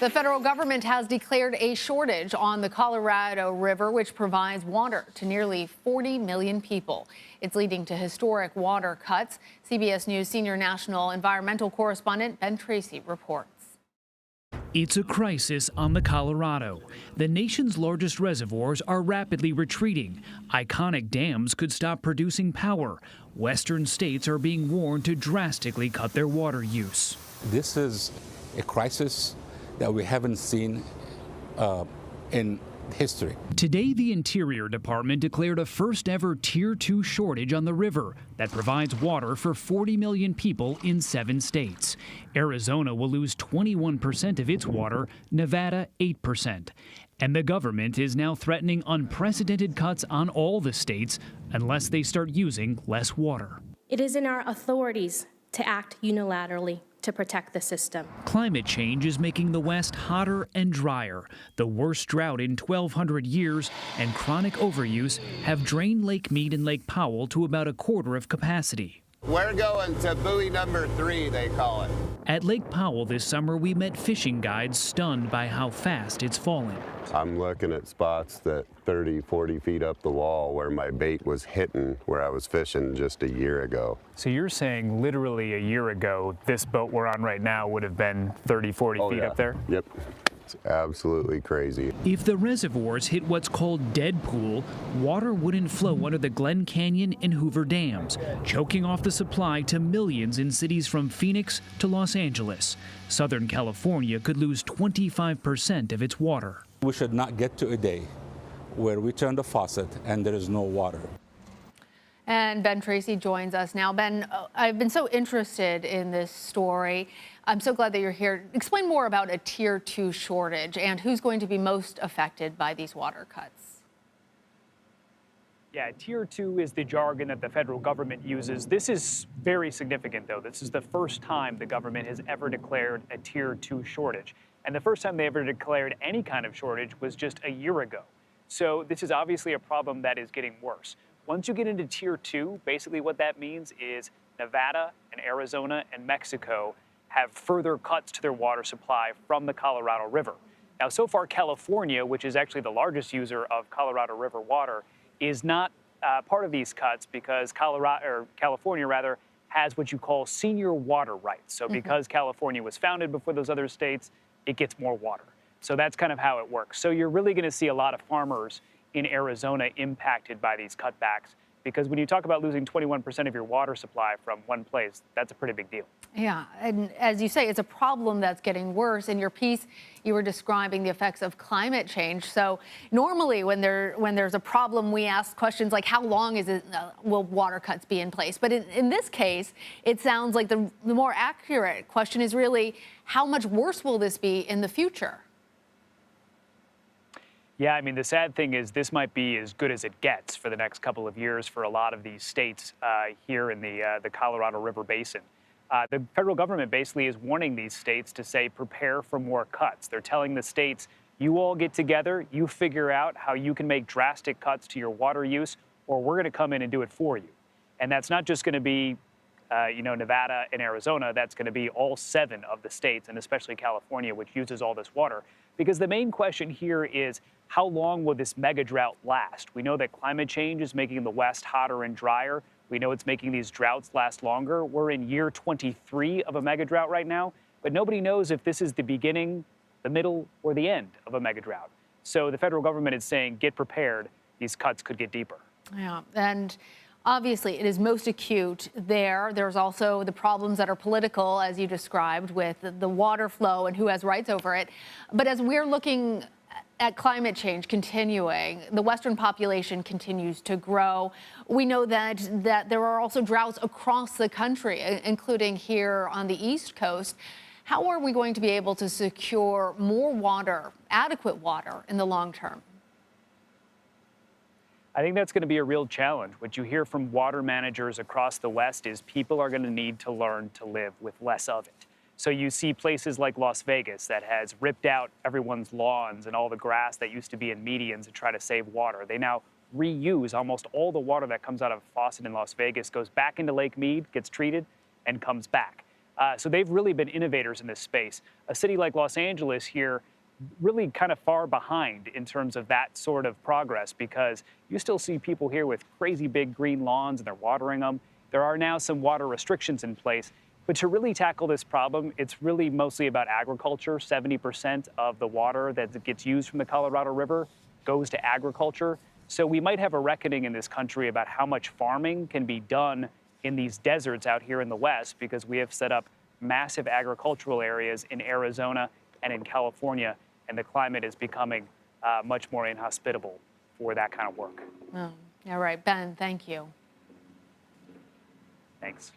The federal government has declared a shortage on the Colorado River, which provides water to nearly 40 million people. It's leading to historic water cuts. CBS News senior national environmental correspondent Ben Tracy reports. It's a crisis on the Colorado. The nation's largest reservoirs are rapidly retreating. Iconic dams could stop producing power. Western states are being warned to drastically cut their water use. This is a crisis that we haven't seen in history. Today, the Interior Department declared a first-ever Tier 2 shortage on the river that provides water for 40 million people in 7 states. Arizona will lose 21% of its water, Nevada 8%. And the government is now threatening unprecedented cuts on all the states unless they start using less water. It is in our authorities to act unilaterally to protect the system. Climate change is making the West hotter and drier. The worst drought in 1,200 years and chronic overuse have drained Lake Mead and Lake Powell to about a quarter of capacity. We're going to buoy number 3, they call it. At Lake Powell this summer, we met fishing guides stunned by how fast it's falling. I'm looking at spots that 30, 40 feet up the wall where my bait was hitting where I was fishing just a year ago. So you're saying literally a year ago, this boat we're on right now would have been 30, 40 feet up there? Yep. It's absolutely crazy. If the reservoirs hit what's called dead pool, water wouldn't flow under the Glen Canyon and Hoover dams, choking off the supply to millions in cities from Phoenix to Los Angeles. Southern California could lose 25% of its water. We should not get to a day where we turn the faucet and there is no water. And Ben Tracy joins us now. Ben, I've been so interested in this story. I'm so glad that you're here. Explain more about a Tier 2 shortage and who's going to be most affected by these water cuts. Yeah, Tier 2 is the jargon that the federal government uses. This is very significant, though. This is the first time the government has ever declared a Tier 2 shortage. And the first time they ever declared any kind of shortage was just a year ago. So this is obviously a problem that is getting worse. Once you get into Tier 2, basically what that means is Nevada and Arizona and Mexico have further cuts to their water supply from the Colorado River. Now, so far, California, which is actually the largest user of Colorado River water, is not part of these cuts because California has what you call senior water rights. So because California was founded before those other states, it gets more water. So that's kind of how it works. So you're really going to see a lot of farmers in Arizona impacted by these cutbacks, because when you talk about losing 21% of your water supply from one place, that's a pretty big deal. Yeah, and as you say, it's a problem that's getting worse. In your piece, you were describing the effects of climate change. So normally when there's a problem, we ask questions like, how long will water cuts be in place? But in this case, it sounds like the more accurate question is really, how much worse will this be in the future? Yeah, I mean, the sad thing is this might be as good as it gets for the next couple of years for a lot of these states here in the Colorado River Basin. The federal government basically is warning these states to say, prepare for more cuts. They're telling the states, you all get together, you figure out how you can make drastic cuts to your water use, or we're going to come in and do it for you. And that's not just going to be Nevada and Arizona. That's going to be all 7 of the states, and especially California, which uses all this water. Because the main question here is, how long will this mega drought last? We know that climate change is making the West hotter and drier. We know it's making these droughts last longer. We're in year 23 of a mega drought right now, but nobody knows if this is the beginning, the middle, or the end of a mega drought. So the federal government is saying, get prepared. These cuts could get deeper. Yeah, and obviously, it is most acute there. There's also the problems that are political, as you described, with the water flow and who has rights over it. But as we're looking at climate change continuing, the Western population continues to grow. We know that there are also droughts across the country, including here on the East Coast. How are we going to be able to secure more water, adequate water, in the long term? I think that's going to be a real challenge. What you hear from water managers across the West is people are going to need to learn to live with less of it. So you see places like Las Vegas that has ripped out everyone's lawns and all the grass that used to be in medians to try to save water. They now reuse almost all the water that comes out of a faucet in Las Vegas, goes back into Lake Mead, gets treated, and comes back. So they've really been innovators in this space. A city like Los Angeles here really kind of far behind in terms of that sort of progress, because you still see people here with crazy big green lawns and they're watering them. There are now some water restrictions in place. But to really tackle this problem, it's really mostly about agriculture. 70% of the water that gets used from the Colorado River goes to agriculture. So we might have a reckoning in this country about how much farming can be done in these deserts out here in the West, because we have set up massive agricultural areas in Arizona and in California, and the climate is becoming much more inhospitable for that kind of work. Oh, all right, Ben, thank you. Thanks.